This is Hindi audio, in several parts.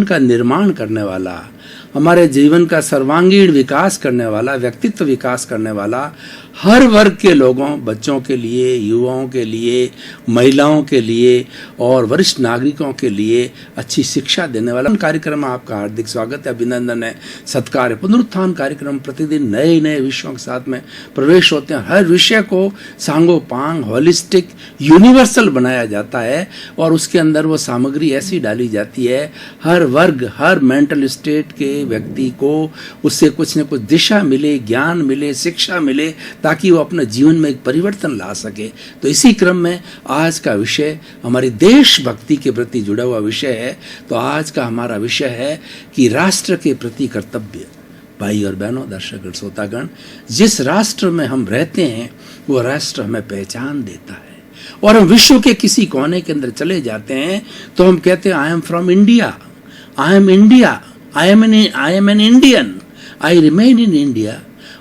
का निर्माण करने वाला, हमारे जीवन का सर्वांगीण विकास करने वाला, व्यक्तित्व विकास करने वाला, हर वर्ग के लोगों, बच्चों के लिए, युवाओं के लिए, महिलाओं के लिए और वरिष्ठ नागरिकों के लिए अच्छी शिक्षा देने वाला कार्यक्रम में आपका हार्दिक स्वागत है, अभिनंदन है, सत्कार है। पुनरुत्थान कार्यक्रम प्रतिदिन नए नए विषयों के साथ में प्रवेश होते हैं। हर विषय को सांगोपांग, होलिस्टिक, यूनिवर्सल बनाया जाता है और उसके अंदर वो सामग्री ऐसी डाली जाती है, हर वर्ग, हर मेंटल स्टेट के व्यक्ति को उससे कुछ न कुछ दिशा मिले, ज्ञान मिले, शिक्षा मिले, ताकि वो अपने जीवन में एक परिवर्तन ला सके। तो इसी क्रम में आज का विषय हमारी देशभक्ति के प्रति जुड़ा हुआ विषय है। तो आज का हमारा विषय है कि राष्ट्र के प्रति कर्तव्य। भाई और बहनों, दर्शक श्रोतागण, जिस राष्ट्र में हम रहते हैं वो राष्ट्र हमें पहचान देता है और हम विश्व के किसी कोने के अंदर चले जाते हैं तो हम कहते हैं I am from India, I am India, I am an Indian. I remain in India.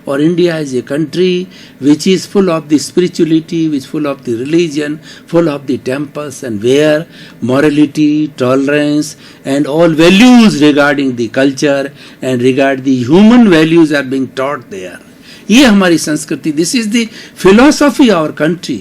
Or India is a country which is full of the spirituality, which is full of the religion, full of the temples, and where morality, tolerance, and all values regarding the culture and regard the human values are being taught there. ये हमारी संस्कृति, this is the philosophy of our country.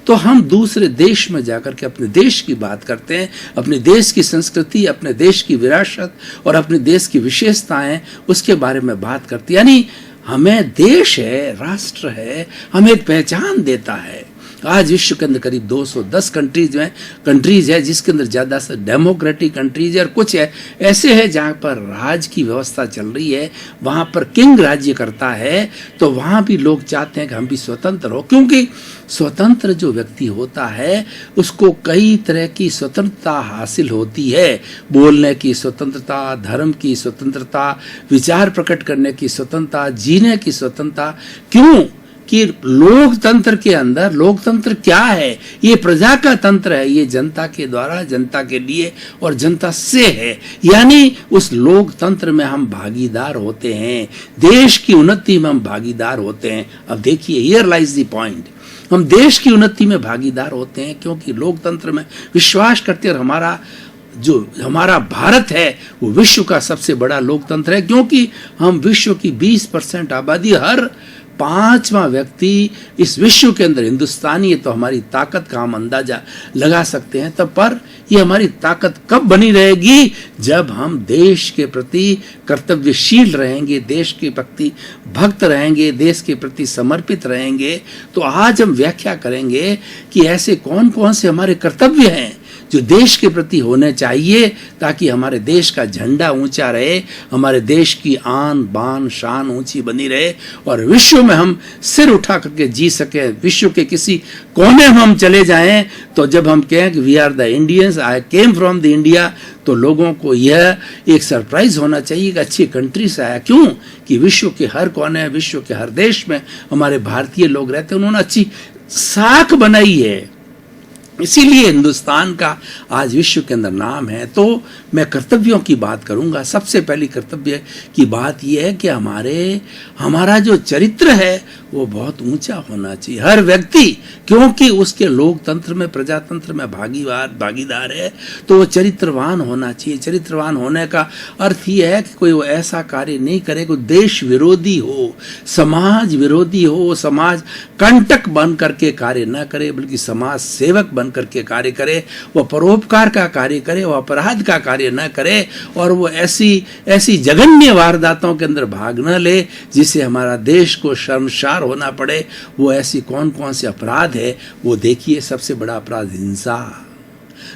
तो हम दूसरे देश में जाकर के अपने देश की बात करते हैं, अपने देश की संस्कृति, अपने देश की विरासत और अपने देश की विशेषताएं, उसके बारे में बात करते हैं। यानी हमें देश है, राष्ट्र है, हमें एक पहचान देता है। आज विश्व के अंदर करीब 210 कंट्रीज है जिसके अंदर ज़्यादा से डेमोक्रेटिक कंट्रीज है और कुछ है ऐसे है जहाँ पर राज की व्यवस्था चल रही है, वहाँ पर किंग राज्य करता है। तो वहाँ भी लोग चाहते हैं कि हम भी स्वतंत्र हो, क्योंकि स्वतंत्र जो व्यक्ति होता है उसको कई तरह की स्वतंत्रता हासिल होती है। बोलने की स्वतंत्रता, धर्म की स्वतंत्रता, विचार प्रकट करने की स्वतंत्रता, जीने की स्वतंत्रता। क्यों कि लोकतंत्र के अंदर, लोकतंत्र क्या है? ये प्रजा का तंत्र है, ये जनता के द्वारा, जनता के लिए और जनता से है। यानी उस लोकतंत्र में हम भागीदार होते हैं, देश की उन्नति में हम भागीदार होते हैं। अब देखिए, हियर लाइज द पॉइंट, हम देश की उन्नति में भागीदार होते हैं क्योंकि लोकतंत्र में विश्वास करते हैं। और हमारा भारत है वो विश्व का सबसे बड़ा लोकतंत्र है, क्योंकि हम विश्व की 20% आबादी, हर 5वां व्यक्ति इस विश्व के अंदर हिंदुस्तानी है। तो हमारी ताकत का हम अंदाजा लगा सकते हैं। तब पर ये हमारी ताकत कब बनी रहेगी? जब हम देश के प्रति कर्तव्यशील रहेंगे, देश के प्रति भक्त रहेंगे, देश के प्रति समर्पित रहेंगे। तो आज हम व्याख्या करेंगे कि ऐसे कौन कौन से हमारे कर्तव्य हैं जो देश के प्रति होने चाहिए, ताकि हमारे देश का झंडा ऊंचा रहे, हमारे देश की आन बान शान ऊंची बनी रहे और विश्व में हम सिर उठा करके जी सके। विश्व के किसी कोने में हम चले जाएं तो जब हम कहें कि we are the Indians, I came from the India, तो लोगों को यह एक सरप्राइज होना चाहिए कि अच्छी कंट्री से आया। क्यों कि विश्व के हर कोने, विश्व के हर देश में हमारे भारतीय लोग रहते हैं, उन्होंने अच्छी साख बनाई है, इसीलिए हिंदुस्तान का आज विश्व के अंदर नाम है। तो मैं कर्तव्यों की बात करूंगा। सबसे पहली कर्तव्य की बात यह है कि हमारा जो चरित्र है वो बहुत ऊंचा होना चाहिए। हर व्यक्ति, क्योंकि उसके लोकतंत्र में, प्रजातंत्र में भागीदार है, तो वो चरित्रवान होना चाहिए। चरित्रवान होने का अर्थ ये है कि कोई वो ऐसा कार्य नहीं करे, कोई देश विरोधी हो, समाज विरोधी हो, समाज कंटक बन करके कार्य न करे, बल्कि समाज सेवक बन करके कार्य करे। वो परोपकार का कार्य करे, वो अपराध का कार्य न करे और वो ऐसी जघन्य वारदातों के अंदर भाग न ले जिससे हमारा देश को शर्मसार होना पड़े। वो ऐसी कौन कौन से अपराध है वो देखिए। सबसे बड़ा अपराध हिंसा।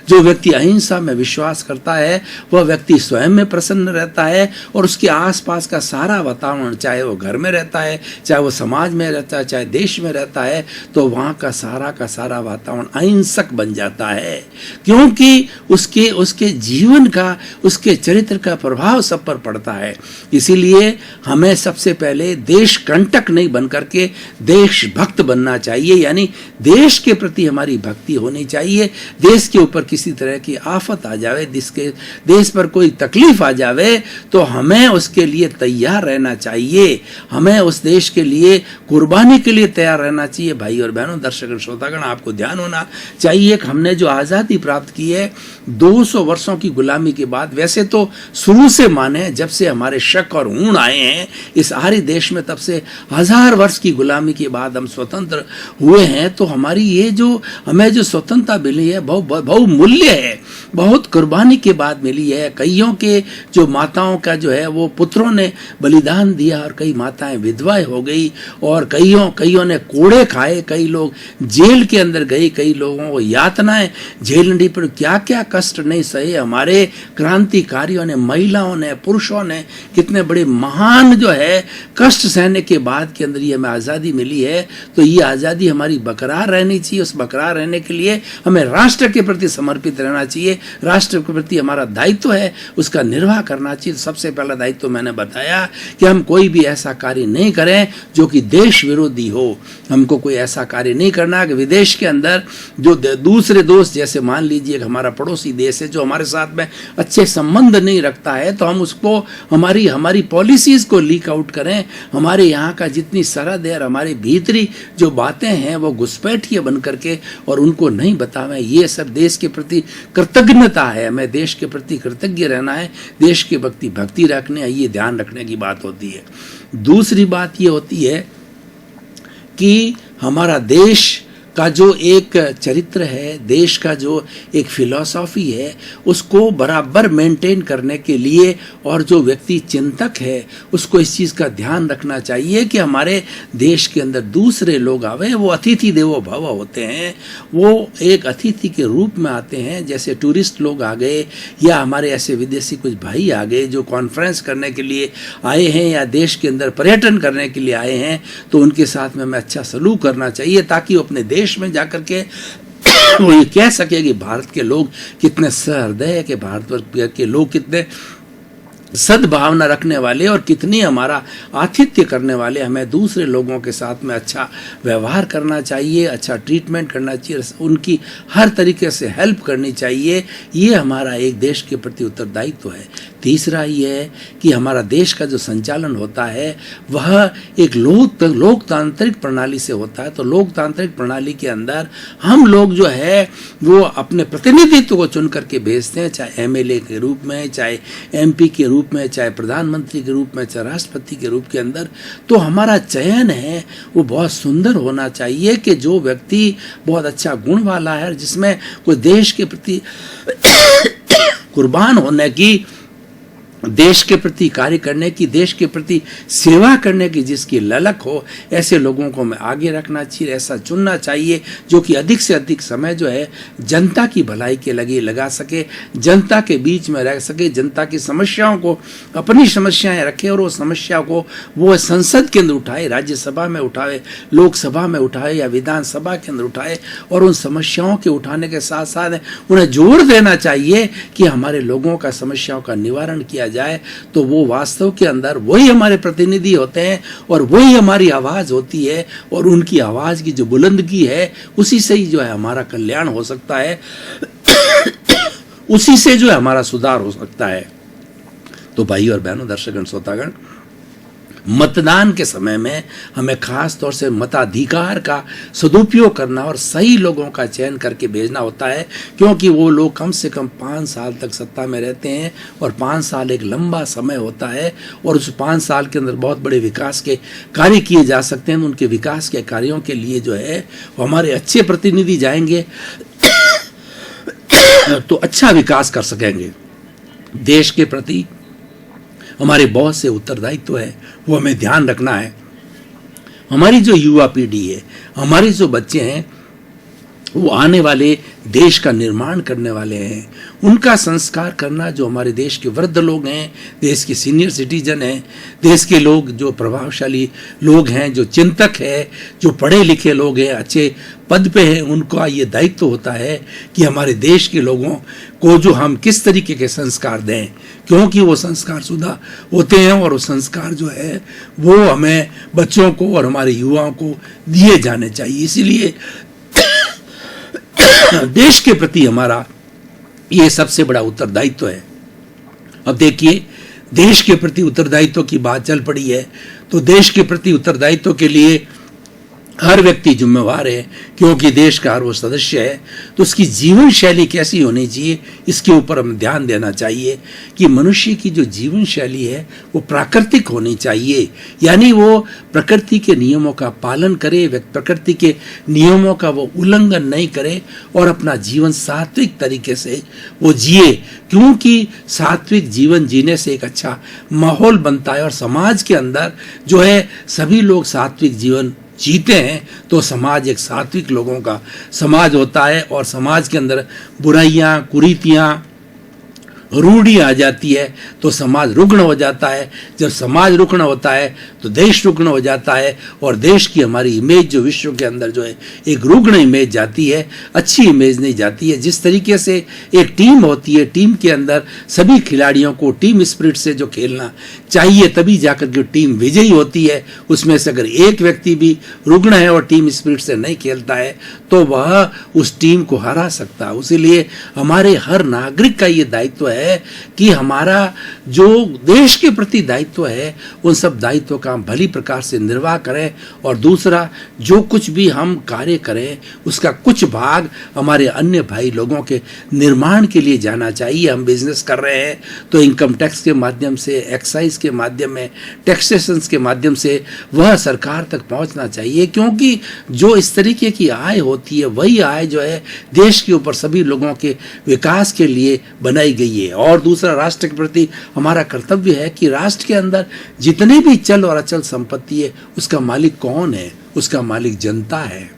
जो व्यक्ति अहिंसा में विश्वास करता है वह व्यक्ति स्वयं में प्रसन्न रहता है और उसके आसपास का सारा वातावरण, चाहे वो घर में रहता है, चाहे वो समाज में रहता है, चाहे देश में रहता है, तो वहाँ का सारा वातावरण अहिंसक बन जाता है, क्योंकि उसके जीवन का, उसके चरित्र का प्रभाव सब पर पड़ता है। इसीलिए हमें सबसे पहले देश कंटक नहीं बन करके देशभक्त बनना चाहिए। यानी देश के प्रति हमारी भक्ति होनी चाहिए, देश के ऊपर किसी तरह की आफत आ जावे, जिसके देश पर कोई तकलीफ आ जावे, तो हमें उसके लिए तैयार रहना चाहिए, हमें उस देश के लिए कुर्बानी के लिए तैयार रहना चाहिए। भाई और बहनों, दर्शक श्रोतागण, आपको ध्यान होना चाहिए कि हमने जो आज़ादी प्राप्त की है 200 वर्षों की गुलामी के बाद, वैसे तो शुरू से माने जब से हमारे शक और हूण आए हैं इस आर्य देश में, तब से 1000 वर्ष की गुलामी के बाद हम स्वतंत्र हुए हैं। तो हमारी ये जो हमें जो स्वतंत्रता मिली है बहुमूल्य है, बहुत कुर्बानी के बाद मिली है। कईयों के जो माताओं का जो है वो पुत्रों ने बलिदान दिया और कई माताएं विधवाएं हो गई और कईयों ने कोड़े खाए, कई लोग जेल के अंदर गए, कई लोगों को यातनाएं झेलनी पड़ी, क्या क्या कष्ट नहीं सहे हमारे क्रांतिकारियों ने, महिलाओं ने, पुरुषों ने, कितने बड़े महान जो है कष्ट सहने के बाद के अंदर ये हमें आज़ादी मिली है। तो ये आज़ादी हमारी बरकरार रहनी चाहिए। उस बरकरार रहने के लिए हमें राष्ट्र के प्रति समर्पित रहना चाहिए, राष्ट्र के प्रति हमारा दायित्व है, उसका निर्वाह करना चाहिए। सबसे पहला दायित्व मैंने बताया कि हम कोई भी ऐसा कार्य नहीं करें जो कि देश विरोधी हो। हमको कोई ऐसा कार्य नहीं करना कि विदेश के अंदर जो दूसरे दोस्त, जैसे मान लीजिए कि हमारा पड़ोसी देश है जो हमारे साथ में अच्छे संबंध नहीं रखता है, तो हम उसको हमारी पॉलिसीज को लीक आउट करें, हमारे यहाँ का जितनी सरहद है और हमारे भीतरी जो बातें हैं वो घुसपैठिए बन करके और उनको नहीं बतावें। ये सब देश के प्रति कृतज्ञता है, हमें देश के प्रति कृतज्ञ रहना है, देश के प्रति भक्ति रखने है, ये ध्यान रखने की बात होती है। दूसरी बात ये होती है कि हमारा देश का जो एक चरित्र है, देश का जो एक फिलॉसफी है, उसको बराबर मेंटेन करने के लिए और जो व्यक्ति चिंतक है उसको इस चीज़ का ध्यान रखना चाहिए कि हमारे देश के अंदर दूसरे लोग आवे, वो अतिथि देवो भव होते हैं, वो एक अतिथि के रूप में आते हैं। जैसे टूरिस्ट लोग आ गए या हमारे ऐसे विदेशी कुछ भाई आ गए जो कॉन्फ्रेंस करने के लिए आए हैं या देश के अंदर पर्यटन करने के लिए आए हैं, तो उनके साथ में हमें अच्छा सलूक करना चाहिए ताकि वो अपने देश में जाकर के वो ये कह सके कि भारत के लोग कितने सहृदय है, कि भारत के लोग कितने सद्भावना रखने वाले और कितनी हमारा आतिथ्य करने वाले। हमें दूसरे लोगों के साथ में अच्छा व्यवहार करना चाहिए, अच्छा ट्रीटमेंट करना चाहिए, उनकी हर तरीके से हेल्प करनी चाहिए। ये हमारा एक देश के प्रति उत्तरदायित्व है। तीसरा ये है कि हमारा देश का जो संचालन होता है वह एक लोकतांत्रिक प्रणाली से होता है। तो लोकतांत्रिक प्रणाली के अंदर हम लोग जो है वो अपने प्रतिनिधित्व को चुन करके भेजते हैं, चाहे एमएलए के रूप में, चाहे एमपी के रूप में, चाहे प्रधानमंत्री के रूप में, चाहे राष्ट्रपति के रूप के अंदर। तो हमारा चयन है वो बहुत सुंदर होना चाहिए कि जो व्यक्ति बहुत अच्छा गुण वाला है, जिसमें कोई देश के प्रति कुर्बान होने की, देश के प्रति कार्य करने की, देश के प्रति सेवा करने की जिसकी ललक हो, ऐसे लोगों को हमें आगे रखना चाहिए, ऐसा चुनना चाहिए जो कि अधिक से अधिक समय जो है जनता की भलाई के लगा सके, जनता के बीच में रह सके, जनता की समस्याओं को, अपनी समस्याएं रखे और वो समस्या को वो संसद के अंदर उठाए, राज्यसभा में उठाए, लोकसभा में उठाए या विधानसभा के अंदर उठाए और उन समस्याओं के उठाने के साथ साथ उन्हें जोर देना चाहिए कि हमारे लोगों का समस्याओं का निवारण किया जाए। तो वो वास्तव के अंदर वही हमारे प्रतिनिधि होते हैं और वही हमारी आवाज होती है और उनकी आवाज की जो बुलंदगी है उसी से ही जो है हमारा कल्याण हो सकता है, उसी से जो है हमारा सुधार हो सकता है। तो भाई और बहनों, दर्शकगण, श्रोतागण, मतदान के समय में हमें खास तौर से मताधिकार का सदुपयोग करना और सही लोगों का चयन करके भेजना होता है, क्योंकि वो लोग कम से कम 5 साल तक सत्ता में रहते हैं और 5 साल एक लंबा समय होता है और उस 5 साल के अंदर बहुत बड़े विकास के कार्य किए जा सकते हैं। उनके विकास के कार्यों के लिए जो है वो हमारे अच्छे प्रतिनिधि जाएंगे तो अच्छा विकास कर सकेंगे। देश के प्रति हमारे बहुत से उत्तरदायित्व है, वो हमें ध्यान रखना है। हमारी जो युवा पीढ़ी है, हमारे जो बच्चे हैं, वो आने वाले देश का निर्माण करने वाले हैं। उनका संस्कार करना, जो हमारे देश के वृद्ध लोग हैं, देश के सीनियर सिटीजन हैं, देश के लोग जो प्रभावशाली लोग हैं, जो चिंतक है, जो पढ़े लिखे लोग हैं, अच्छे पद पे हैं, उनका ये दायित्व होता है कि हमारे देश के लोगों को जो हम किस तरीके के संस्कार दें, क्योंकि वो संस्कार शुदा होते हैं और वो संस्कार जो है वो हमें बच्चों को और हमारे युवाओं को दिए जाने चाहिए। इसीलिए देश के प्रति हमारा ये सबसे बड़ा उत्तरदायित्व है। अब देखिए, देश के प्रति उत्तरदायित्व की बात चल पड़ी है, तो देश के प्रति उत्तरदायित्व के लिए हर व्यक्ति जिम्मेवार है, क्योंकि देश का हर वो सदस्य है। तो उसकी जीवन शैली कैसी होनी चाहिए, इसके ऊपर हमें ध्यान देना चाहिए कि मनुष्य की जो जीवन शैली है वो प्राकृतिक होनी चाहिए, यानी वो प्रकृति के नियमों का पालन करे, प्रकृति के नियमों का वो उल्लंघन नहीं करे और अपना जीवन सात्विक तरीके से वो जिए, क्योंकि सात्विक जीवन जीने से एक अच्छा माहौल बनता है और समाज के अंदर जो है सभी लोग सात्विक जीवन जीते हैं तो समाज एक सात्विक लोगों का समाज होता है और समाज के अंदर बुराइयां, कुरीतियां, रूढ़ी आ जाती है तो समाज रुग्ण हो जाता है। जब समाज रुग्ण होता है तो देश रुग्ण हो जाता है और देश की हमारी इमेज जो विश्व के अंदर जो है एक रुग्ण इमेज जाती है, अच्छी इमेज नहीं जाती है। जिस तरीके से एक टीम होती है, टीम के अंदर सभी खिलाड़ियों को टीम स्पिरिट से जो खेलना चाहिए तभी जाकर के टीम विजयी होती है। उसमें से अगर एक व्यक्ति भी रुग्ण है और टीम स्पिरिट से नहीं खेलता है तो वह उस टीम को हरा सकता है। इसीलिए हमारे हर नागरिक का ये दायित्व है कि हमारा जो देश के प्रति दायित्व है उन सब दायित्वों का हम भली प्रकार से निर्वाह करें। और दूसरा, जो कुछ भी हम कार्य करें उसका कुछ भाग हमारे अन्य भाई लोगों के निर्माण के लिए जाना चाहिए। हम बिजनेस कर रहे हैं तो इनकम टैक्स के माध्यम से, एक्साइज के माध्यम में, टैक्सेशन के माध्यम से वह सरकार तक पहुंचना चाहिए, क्योंकि जो इस तरीके की आय होती है वही आय जो है देश के ऊपर सभी लोगों के विकास के लिए बनाई गई है। और दूसरा, राष्ट्र के प्रति हमारा कर्तव्य है कि राष्ट्र के अंदर जितनी भी चल और अचल संपत्ति है उसका मालिक कौन है? उसका मालिक जनता है,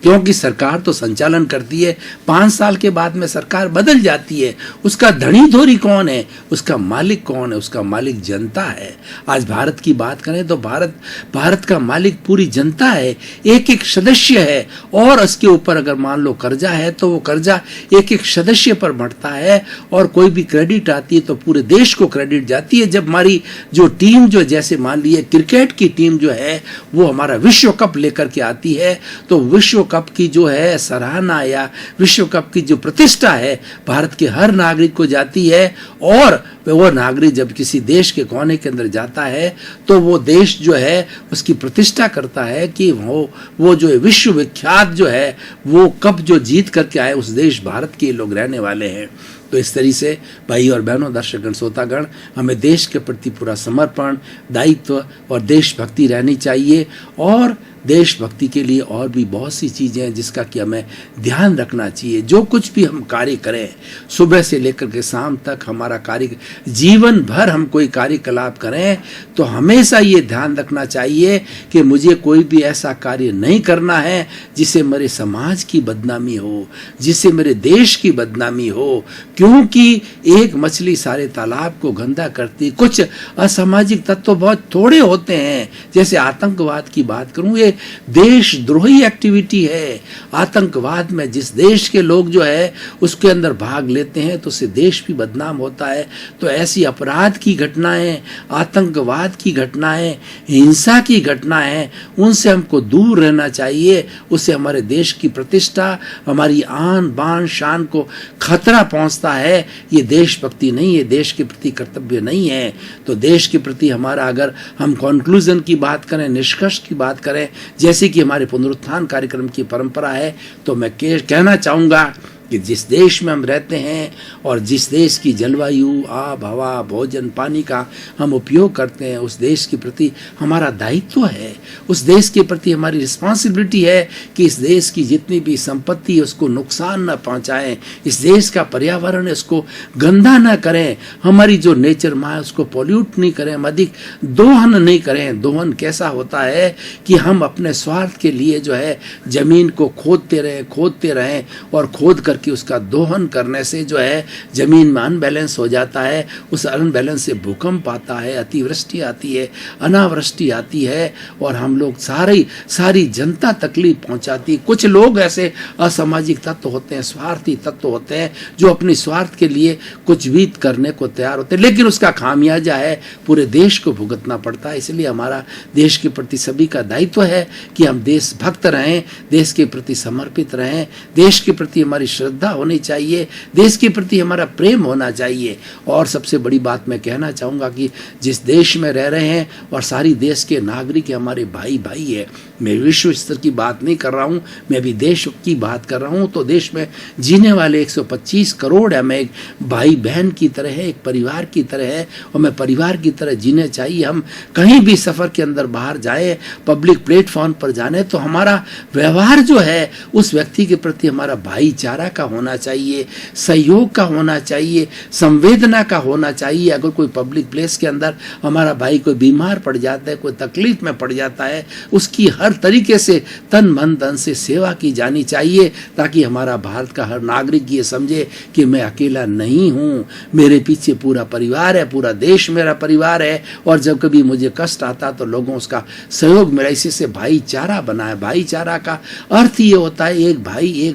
क्योंकि सरकार तो संचालन करती है, 5 साल के बाद में सरकार बदल जाती है। उसका धनी धोरी कौन है? उसका मालिक कौन है? उसका मालिक जनता है। आज भारत की बात करें तो भारत का मालिक पूरी जनता है, एक एक सदस्य है। और उसके ऊपर अगर मान लो कर्जा है तो वो कर्जा एक एक सदस्य पर बढ़ता है और कोई भी क्रेडिट आती है तो पूरे देश को क्रेडिट जाती है। जब हमारी जो टीम जो जैसे मान लीजिए क्रिकेट की टीम जो है वो हमारा विश्व कप लेकर के आती है तो विश्व कप की जो है सराहना या विश्व कप की जो प्रतिष्ठा है भारत के हर नागरिक को जाती है। और वो नागरिक जब किसी देश के कोने के अंदर जाता है तो वो देश जो है उसकी प्रतिष्ठा करता है कि वो जो है विश्व विख्यात जो है वो कप जो जीत करके आए उस देश भारत के लोग रहने वाले हैं। तो इस तरीके से भाई और बहनों, दर्शकगण, श्रोतागण, हमें देश के प्रति पूरा समर्पण, दायित्व और देशभक्ति रहनी चाहिए। और देशभक्ति के लिए और भी बहुत सी चीज़ें हैं जिसका कि हमें ध्यान रखना चाहिए। जो कुछ भी हम कार्य करें, सुबह से लेकर के शाम तक हमारा कार्य, जीवन भर हम कोई कार्यकलाप करें तो हमेशा ये ध्यान रखना चाहिए कि मुझे कोई भी ऐसा कार्य नहीं करना है जिससे मेरे समाज की बदनामी हो, जिससे मेरे देश की बदनामी हो, क्योंकि एक मछली सारे तालाब को गंदा करती। कुछ असामाजिक तत्व बहुत थोड़े होते हैं, जैसे आतंकवाद की बात करूं, ये देशद्रोही एक्टिविटी है। आतंकवाद में जिस देश के लोग जो है उसके अंदर भाग लेते हैं तो उससे देश भी बदनाम होता है। तो ऐसी अपराध की घटनाएं, आतंकवाद की घटनाएं, हिंसा की घटनाएं, उनसे हमको दूर रहना चाहिए। उससे हमारे देश की प्रतिष्ठा, हमारी आन बान शान को खतरा पहुंचता है। ये देशभक्ति नहीं है, देश के प्रति कर्तव्य नहीं है। तो देश के प्रति हमारा, अगर हम कंक्लूजन की बात करें, निष्कर्ष की बात करें, जैसे कि हमारे पुनरुत्थान कार्यक्रम की परंपरा है, तो मैं कहना चाहूंगा कि जिस देश में हम रहते हैं और जिस देश की जलवायु, आब हवा, भोजन, पानी का हम उपयोग करते हैं, उस देश के प्रति हमारा दायित्व है, उस देश के प्रति हमारी रिस्पॉन्सिबिलिटी है कि इस देश की जितनी भी संपत्ति है उसको नुकसान न पहुंचाएं, इस देश का पर्यावरण है उसको गंदा न करें, हमारी जो नेचर माँ है उसको पॉल्यूट नहीं करें, अधिक दोहन नहीं करें। दोहन कैसा होता है कि हम अपने स्वार्थ के लिए जो है जमीन को खोदते रहें और खोद कर कि उसका दोहन करने से जो है जमीन में अनबैलेंस हो जाता है। उस अनबैलेंस से भूकंप आता है, अतिवृष्टि आती है, अनावृष्टि आती है और हम लोग सारी जनता तकलीफ पहुंचाती। कुछ लोग ऐसे असामाजिक तत्व होते हैं, स्वार्थी तत्व होते हैं जो अपनी स्वार्थ के लिए कुछ भी करने को तैयार होते हैं, लेकिन उसका खामियाजा है पूरे देश को भुगतना पड़ता है। इसलिए हमारा देश के प्रति सभी का दायित्व है कि हम देशभक्त रहें, देश के प्रति समर्पित रहें, देश के प्रति हमारी श्रद्धा श्रद्धा होनी चाहिए, देश के प्रति हमारा प्रेम होना चाहिए। और सबसे बड़ी बात मैं कहना चाहूँगा कि जिस देश में रह रहे हैं और सारी देश के नागरिक हमारे भाई भाई है, मैं विश्व स्तर की बात नहीं कर रहा हूँ, मैं अभी देश की बात कर रहा हूँ। तो देश में जीने वाले 125 करोड़ है, मैं एक भाई बहन की तरह है, एक परिवार की तरह है, और मैं परिवार की तरह जीने चाहिए। हम कहीं भी सफ़र के अंदर बाहर जाए, पब्लिक प्लेटफॉर्म पर जाने, तो हमारा व्यवहार जो है उस व्यक्ति के प्रति हमारा भाईचारा का होना चाहिए, सहयोग का होना चाहिए, संवेदना का होना चाहिए। अगर कोई पब्लिक प्लेस के अंदर हमारा भाई कोई बीमार पड़ जाता है, कोई तकलीफ में पड़ जाता है, उसकी हर तरीके से तन मन धन से सेवा की जानी चाहिए, ताकि हमारा भारत का हर नागरिक ये समझे कि मैं अकेला नहीं हूँ, मेरे पीछे पूरा परिवार है, पूरा देश मेरा परिवार है, और जब कभी मुझे कष्ट आता तो लोगों उसका सहयोग मेरा। इसी से भाईचारा बना है। भाईचारा का अर्थ ये होता है एक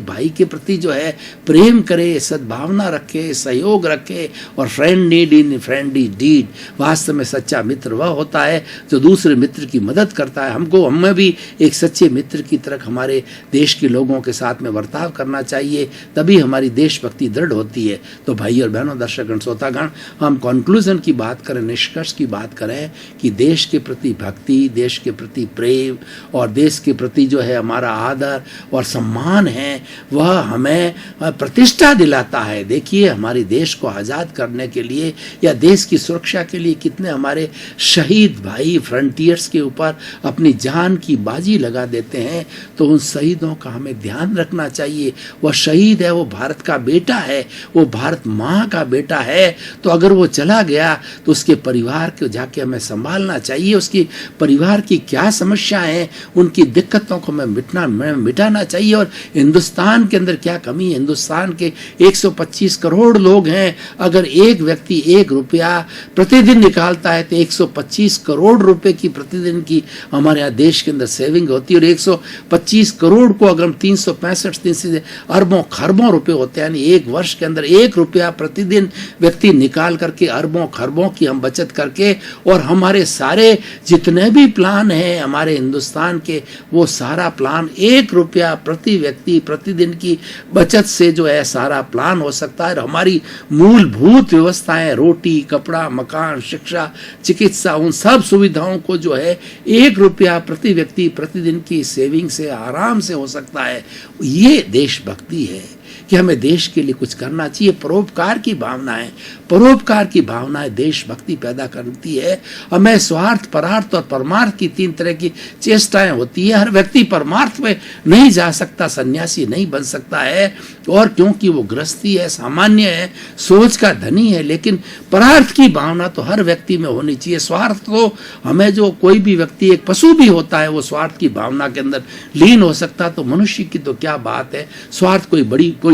भाई के प्रति जो है प्रेम करे, सद्भावना रखे, सहयोग रखे, और friend need in friend is deed. वास्तव में सच्चा मित्र वह होता है जो दूसरे मित्र की मदद करता है। हमें भी एक सच्चे मित्र की तरह हमारे देश के लोगों के साथ में बर्ताव करना चाहिए, तभी हमारी देशभक्ति दृढ़ होती है। तो भाई और बहनों, दर्शकगण, श्रोतागण, हम कंक्लूजन की बात करें, निष्कर्ष की बात करें कि देश के प्रति भक्ति, देश के प्रति प्रेम और देश के प्रति जो है हमारा आदर और सम्मान है, वह हमें प्रतिष्ठा दिलाता है। देखिए, हमारे देश को आज़ाद करने के लिए या देश की सुरक्षा के लिए कितने हमारे शहीद भाई फ्रंटियर्स के ऊपर अपनी जान की बाजी लगा देते हैं। तो उन शहीदों का हमें ध्यान रखना चाहिए। वह शहीद है, वो भारत का बेटा है, वो भारत माँ का बेटा है। तो अगर वो चला गया तो उसके परिवार को जाके हमें संभालना चाहिए। उसकी परिवार की क्या समस्याएं हैं, उनकी दिक्कतों को हमें मिटाना चाहिए। और हिंदुस्तान के अंदर क्या कमी है? हिंदुस्तान के 125 करोड़ लोग हैं। अगर एक व्यक्ति 1 रुपया प्रतिदिन निकालता है तो 125 करोड़ रुपए की प्रतिदिन की हमारे यहाँ देश के अंदर सेविंग होती है। और 125 करोड़ को अगर हम 365 अरबों खरबों रुपए होते हैं, यानी एक वर्ष के अंदर 1 रुपया प्रतिदिन व्यक्ति निकाल करके अरबों खरबों की हम बचत करके, और हमारे सारे जितने भी प्लान हैं हमारे हिंदुस्तान के, वो सारा प्लान 1 रुपया प्रति व्यक्ति प्रतिदिन की बचत से जो है सारा प्लान हो सकता है। हमारी मूलभूत व्यवस्थाएं, रोटी, कपड़ा, मकान, शिक्षा, चिकित्सा, उन सब सुविधाओं को जो है 1 रुपया प्रति व्यक्ति प्रतिदिन की सेविंग से आराम से हो सकता है। ये देशभक्ति है कि हमें देश के लिए कुछ करना चाहिए। परोपकार की भावनाएं, परोपकार की भावनाएं देशभक्ति पैदा करती है। हमें स्वार्थ, परार्थ और परमार्थ की 3 तरह की चेष्टाएं होती है। हर व्यक्ति परमार्थ में नहीं जा सकता, सन्यासी नहीं बन सकता है, और क्योंकि वो गृहस्थी है, सामान्य है, सोच का धनी है। लेकिन परार्थ की भावना तो हर व्यक्ति में होनी चाहिए। स्वार्थ तो हमें, जो कोई भी व्यक्ति, एक पशु भी होता है, वो स्वार्थ की भावना के अंदर लीन हो सकता, तो मनुष्य की तो क्या बात है। स्वार्थ कोई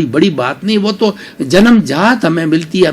बड़ी बात नहीं, वो तो जन्मजात हमें मिलती है।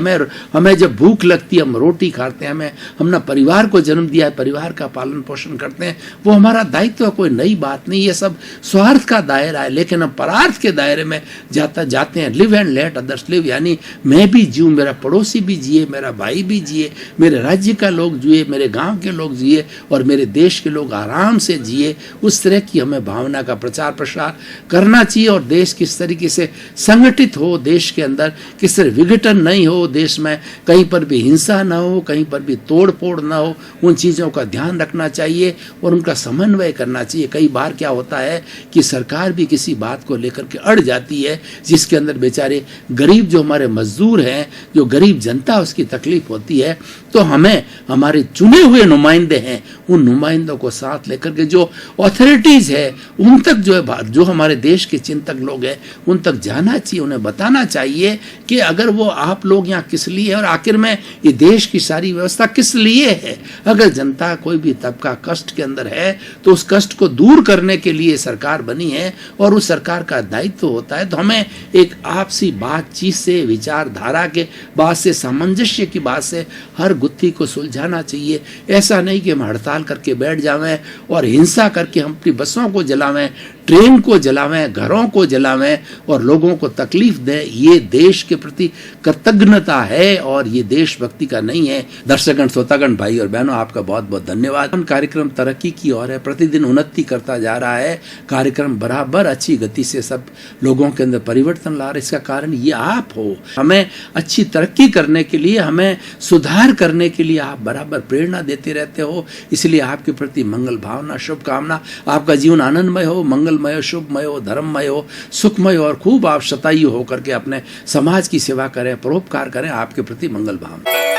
हमें जब भूख लगती है हम रोटी खाते हैं, हमने परिवार को जन्म दिया है, परिवार का पालन पोषण करते हैं, वो हमारा दायित्व है, कोई नई बात नहीं। ये सब स्वार्थ का दायरा है। लेकिन हम परार्थ के दायरे में जाते हैं। Live and let others live, यानी मैं भी जीऊँ, मेरा पड़ोसी भी जिए, मेरा भाई भी जिए, मेरे राज्य का लोग जिए, मेरे गाँव के लोग जिए, और मेरे देश के लोग आराम से जिए। उस तरह की हमें भावना का प्रचार प्रसार करना चाहिए। और देश किस तरीके से संगठित हो, देश के अंदर किस तरह विघटन नहीं हो, देश में कहीं पर भी हिंसा न हो, कहीं पर भी तोड़ फोड़ न हो, उन चीज़ों का ध्यान रखना चाहिए और उनका समन्वय करना चाहिए। कई बार क्या होता है कि सरकार भी किसी बात को लेकर के अड़ जाती है, जिसके अंदर बेचारे गरीब, जो हमारे मजदूर हैं, जो गरीब जनता, उसकी तकलीफ होती है। तो हमें, हमारे चुने हुए नुमाइंदे हैं, उन नुमाइंदों को साथ लेकर के जो अथॉरिटीज़ है उन तक जो है, जो हमारे देश के चिंतक लोग हैं, उन तक जाना चाहिए, उन्हें बताना चाहिए कि अगर वो आप लोग यहाँ किस लिए है और आखिर में ये देश की सारी व्यवस्था किस लिए है। अगर जनता, कोई भी तबका कष्ट के अंदर है तो उस कष्ट को दूर करने के लिए सरकार बनी है और उस सरकार का दायित्व होता है। तो हमें एक आपसी बातचीत से, विचारधारा के बात से, सामंजस्य की बात से हर गुत्थी को सुलझाना चाहिए। ऐसा नहीं कि हम हड़ताल करके बैठ जावें और हिंसा करके हम अपनी बसों को जलावें, ट्रेन को जलावें, घरों को जलावें और लोगों को तकलीफ दे, ये देश के प्रति कृतज्ञता है और ये देशभक्ति का नहीं है। दर्शकगण, श्रोतागण, भाई और बहनों, आपका बहुत बहुत धन्यवाद। कार्यक्रम तरक्की की ओर है, प्रतिदिन उन्नति करता जा रहा है। कार्यक्रम बराबर अच्छी गति से सब लोगों के अंदर परिवर्तन ला रहा है। इसका कारण ये आप हो। हमें अच्छी तरक्की करने के लिए, हमें सुधार करने के लिए आप बराबर प्रेरणा देते रहते हो। इसलिए आपके प्रति मंगल भावना, शुभकामना। आपका जीवन आनंदमय हो, मंगलमय हो, शुभमय हो, धर्ममय हो, सुखमय हो और खूब आप शतायु होकर के अपने समाज की सेवा करें, परोपकार करें। आपके प्रति मंगल भावना।